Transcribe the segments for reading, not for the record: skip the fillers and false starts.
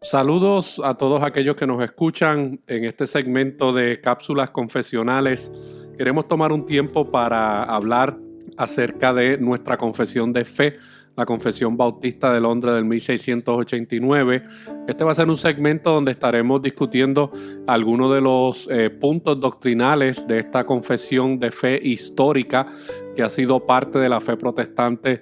Saludos a todos aquellos que nos escuchan en este segmento de cápsulas confesionales. Queremos tomar un tiempo para hablar acerca de nuestra confesión de fe, la Confesión Bautista de Londres del 1689. Este va a ser un segmento donde estaremos discutiendo algunos de los puntos doctrinales de esta confesión de fe histórica que ha sido parte de la fe protestante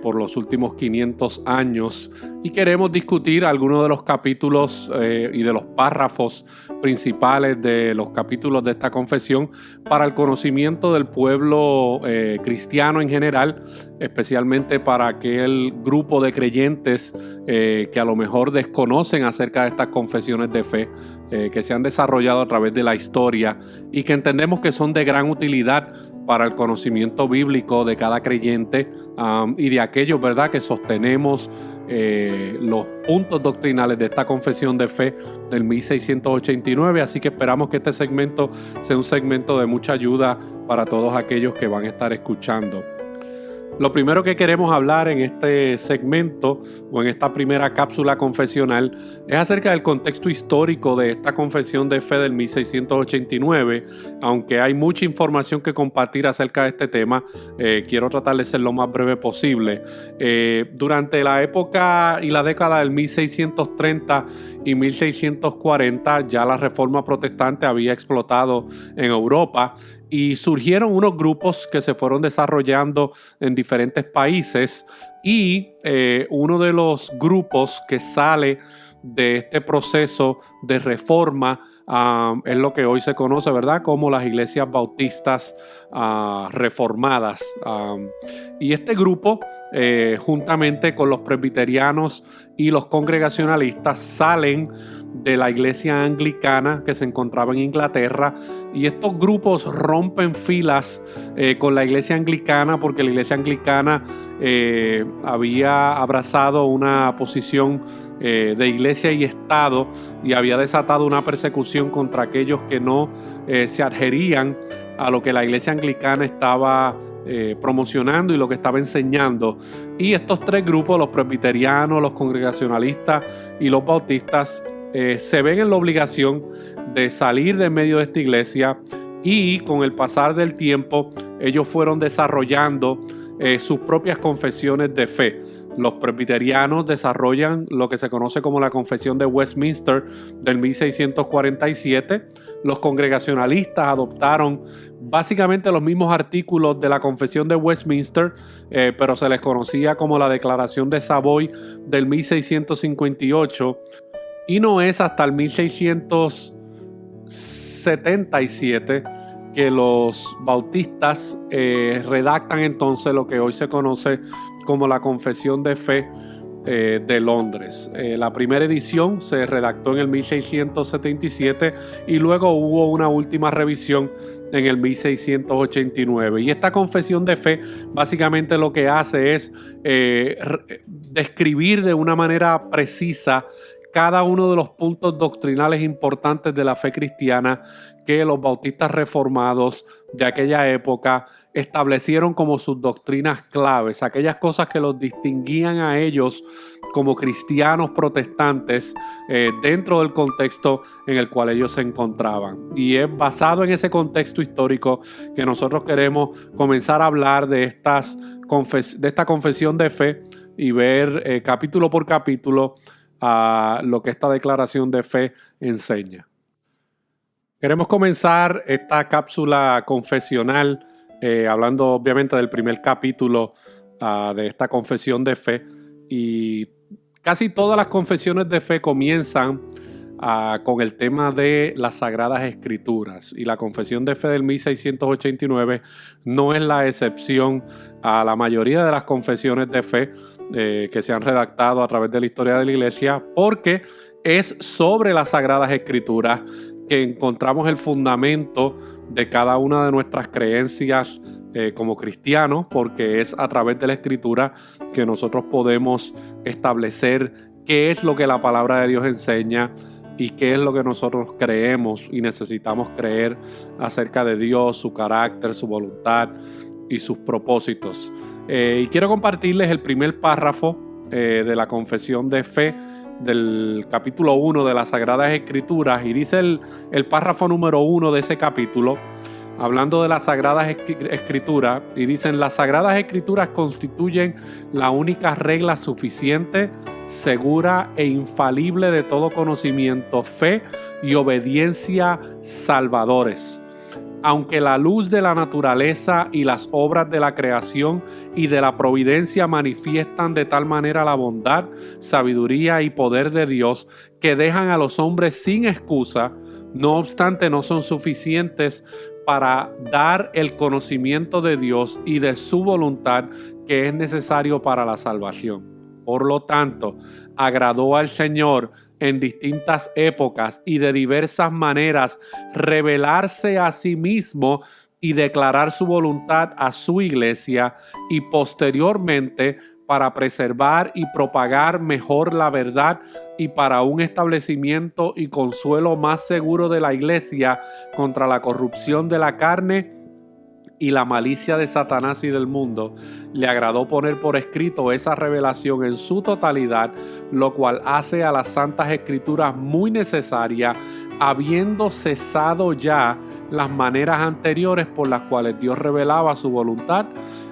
por los últimos 500 años. Y queremos discutir algunos de los capítulos y de los párrafos principales de los capítulos de esta confesión para el conocimiento del pueblo cristiano en general, especialmente para aquel grupo de creyentes que a lo mejor desconocen acerca de estas confesiones de fe que se han desarrollado a través de la historia y que entendemos que son de gran utilidad para el conocimiento bíblico de cada creyente y de aquellos, ¿verdad?, que sostenemos los puntos doctrinales de esta confesión de fe del 1689. Así que esperamos que este segmento sea un segmento de mucha ayuda para todos aquellos que van a estar escuchando. Lo primero que queremos hablar en este segmento o en esta primera cápsula confesional es acerca del contexto histórico de esta confesión de fe del 1689. Aunque hay mucha información que compartir acerca de este tema, quiero tratar de ser lo más breve posible. Durante la época y la década del 1630 y 1640 ya la reforma protestante había explotado en Europa y surgieron unos grupos que se fueron desarrollando en diferentes países y uno de los grupos que sale de este proceso de reforma es lo que hoy se conoce, ¿verdad?, como las iglesias bautistas reformadas. Y este grupo, juntamente con los presbiterianos y los congregacionalistas, salen de la iglesia anglicana que se encontraba en Inglaterra, y estos grupos rompen filas con la iglesia anglicana porque la iglesia anglicana había abrazado una posición de iglesia y Estado y había desatado una persecución contra aquellos que no se adherían a lo que la iglesia anglicana estaba promocionando y lo que estaba enseñando. Y estos tres grupos, los presbiterianos, los congregacionalistas y los bautistas, se ven en la obligación de salir de medio de esta iglesia, y con el pasar del tiempo ellos fueron desarrollando sus propias confesiones de fe. Los presbiterianos desarrollan lo que se conoce como la Confesión de Westminster del 1647. Los congregacionalistas adoptaron básicamente los mismos artículos de la Confesión de Westminster, pero se les conocía como la Declaración de Savoy del 1658. Y no es hasta el 1677 que los bautistas redactan entonces lo que hoy se conoce como la Confesión de Fe de Londres. La primera edición se redactó en el 1677 y luego hubo una última revisión en el 1689. Y esta confesión de fe básicamente lo que hace es describir de una manera precisa cada uno de los puntos doctrinales importantes de la fe cristiana que los bautistas reformados de aquella época establecieron como sus doctrinas claves, aquellas cosas que los distinguían a ellos como cristianos protestantes dentro del contexto en el cual ellos se encontraban. Y es basado en ese contexto histórico que nosotros queremos comenzar a hablar de esta confesión de fe y ver capítulo por capítulo a lo que esta declaración de fe enseña. Queremos comenzar esta cápsula confesional hablando obviamente del primer capítulo de esta confesión de fe, y casi todas las confesiones de fe comienzan con el tema de las Sagradas Escrituras, y la confesión de fe del 1689 no es la excepción a la mayoría de las confesiones de fe que se han redactado a través de la historia de la iglesia, porque es sobre las Sagradas Escrituras que encontramos el fundamento de cada una de nuestras creencias como cristianos, porque es a través de la Escritura que nosotros podemos establecer qué es lo que la palabra de Dios enseña y qué es lo que nosotros creemos y necesitamos creer acerca de Dios, su carácter, su voluntad y sus propósitos. Y quiero compartirles el primer párrafo de la confesión de fe del capítulo 1 de las Sagradas Escrituras, y dice el párrafo número 1 de ese capítulo, hablando de las Sagradas Escrituras, y dicen: las Sagradas Escrituras constituyen la única regla suficiente, segura e infalible de todo conocimiento, fe y obediencia salvadores. Aunque la luz de la naturaleza y las obras de la creación y de la providencia manifiestan de tal manera la bondad, sabiduría y poder de Dios que dejan a los hombres sin excusa, no obstante no son suficientes para dar el conocimiento de Dios y de su voluntad que es necesario para la salvación. Por lo tanto, agradó al Señor en distintas épocas y de diversas maneras revelarse a sí mismo y declarar su voluntad a su iglesia, y posteriormente para preservar y propagar mejor la verdad y para un establecimiento y consuelo más seguro de la iglesia contra la corrupción de la carne y la malicia de Satanás y del mundo, le agradó poner por escrito esa revelación en su totalidad, lo cual hace a las Santas Escrituras muy necesaria, habiendo cesado ya las maneras anteriores por las cuales Dios revelaba su voluntad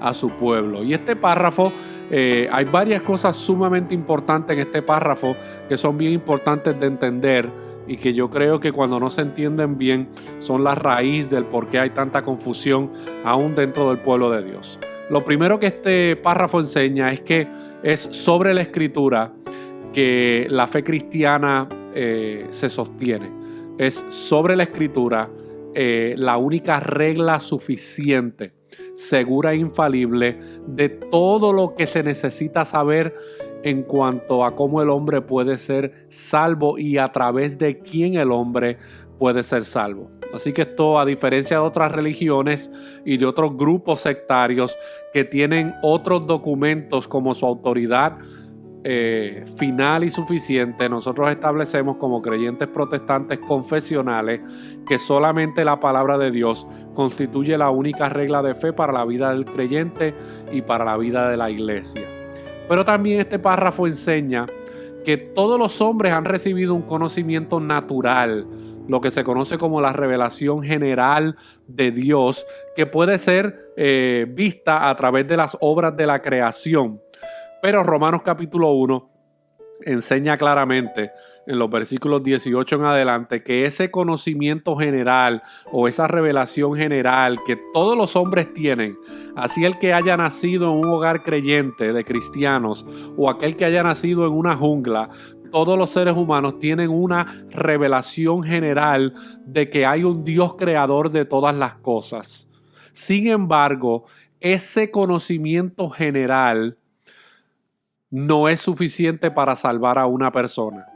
a su pueblo. Y este párrafo, hay varias cosas sumamente importantes en este párrafo que son bien importantes de entender, y que yo creo que cuando no se entienden bien son la raíz del por qué hay tanta confusión aún dentro del pueblo de Dios. Lo primero que este párrafo enseña es que es sobre la Escritura que la fe cristiana se sostiene. Es sobre la Escritura la única regla suficiente, segura e infalible de todo lo que se necesita saber en cuanto a cómo el hombre puede ser salvo y a través de quién el hombre puede ser salvo. Así que esto, a diferencia de otras religiones y de otros grupos sectarios que tienen otros documentos como su autoridad final y suficiente, nosotros establecemos como creyentes protestantes confesionales que solamente la palabra de Dios constituye la única regla de fe para la vida del creyente y para la vida de la iglesia. Pero también este párrafo enseña que todos los hombres han recibido un conocimiento natural, lo que se conoce como la revelación general de Dios, que puede ser vista a través de las obras de la creación. Pero Romanos capítulo 1 enseña claramente en los versículos 18 en adelante que ese conocimiento general o esa revelación general que todos los hombres tienen, así el que haya nacido en un hogar creyente de cristianos o aquel que haya nacido en una jungla, todos los seres humanos tienen una revelación general de que hay un Dios creador de todas las cosas. Sin embargo, ese conocimiento general no es suficiente para salvar a una persona.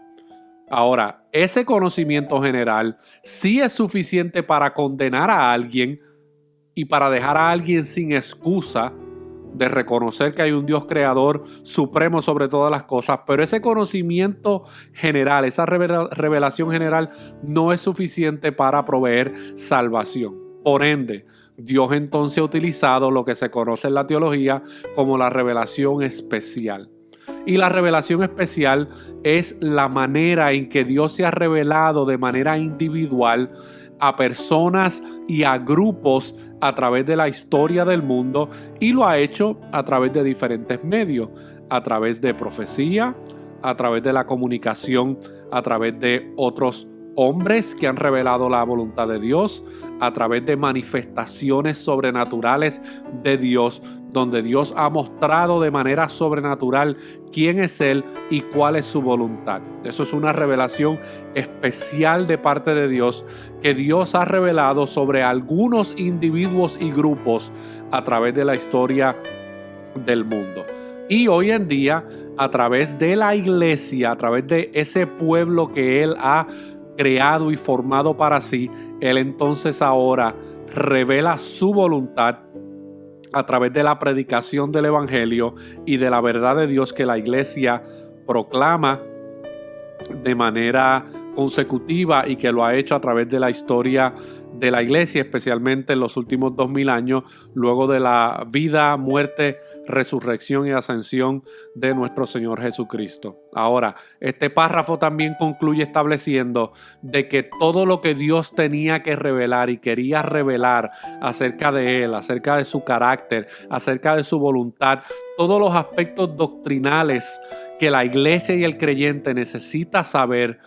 Ahora, ese conocimiento general sí es suficiente para condenar a alguien y para dejar a alguien sin excusa de reconocer que hay un Dios creador supremo sobre todas las cosas, pero ese conocimiento general, esa revelación general no es suficiente para proveer salvación. Por ende, Dios entonces ha utilizado lo que se conoce en la teología como la revelación especial. Y la revelación especial es la manera en que Dios se ha revelado de manera individual a personas y a grupos a través de la historia del mundo, y lo ha hecho a través de diferentes medios, a través de profecía, a través de la comunicación, a través de otros hombres que han revelado la voluntad de Dios, a través de manifestaciones sobrenaturales de Dios, donde Dios ha mostrado de manera sobrenatural quién es Él y cuál es su voluntad. Eso es una revelación especial de parte de Dios que Dios ha revelado sobre algunos individuos y grupos a través de la historia del mundo. Y hoy en día, a través de la iglesia, a través de ese pueblo que Él ha creado y formado para sí, Él entonces ahora revela su voluntad a través de la predicación del Evangelio y de la verdad de Dios que la iglesia proclama de manera consecutiva y que lo ha hecho a través de la historia de la iglesia, especialmente en los últimos 2000 años, luego de la vida, muerte, resurrección y ascensión de nuestro Señor Jesucristo. Ahora, este párrafo también concluye estableciendo de que todo lo que Dios tenía que revelar y quería revelar acerca de Él, acerca de su carácter, acerca de su voluntad, todos los aspectos doctrinales que la iglesia y el creyente necesita saber,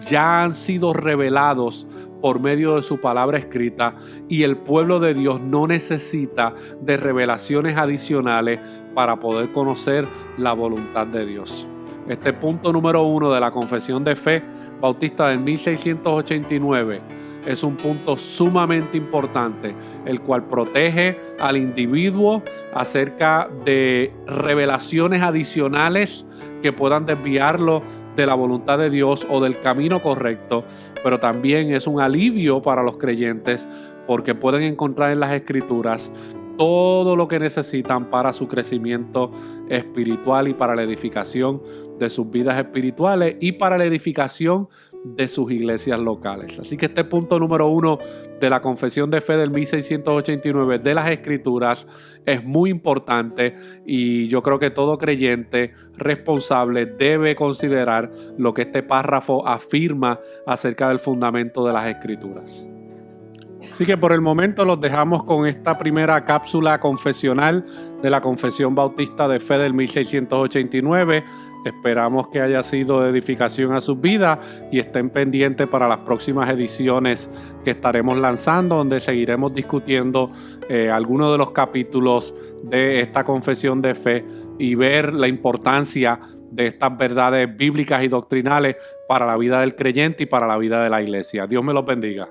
ya han sido revelados por medio de su palabra escrita, y el pueblo de Dios no necesita de revelaciones adicionales para poder conocer la voluntad de Dios. Este punto número 1 de la Confesión de Fe Bautista del 1689 es un punto sumamente importante, el cual protege al individuo acerca de revelaciones adicionales que puedan desviarlo de la voluntad de Dios o del camino correcto, pero también es un alivio para los creyentes porque pueden encontrar en las Escrituras todo lo que necesitan para su crecimiento espiritual y para la edificación de sus vidas espirituales y para la edificación de sus iglesias locales. Así que este punto número 1 de la Confesión de Fe del 1689 de las Escrituras es muy importante, y yo creo que todo creyente responsable debe considerar lo que este párrafo afirma acerca del fundamento de las Escrituras. Así que por el momento los dejamos con esta primera cápsula confesional de la Confesión Bautista de Fe del 1689. Esperamos que haya sido de edificación a sus vidas y estén pendientes para las próximas ediciones que estaremos lanzando, donde seguiremos discutiendo algunos de los capítulos de esta confesión de fe y ver la importancia de estas verdades bíblicas y doctrinales para la vida del creyente y para la vida de la iglesia. Dios me los bendiga.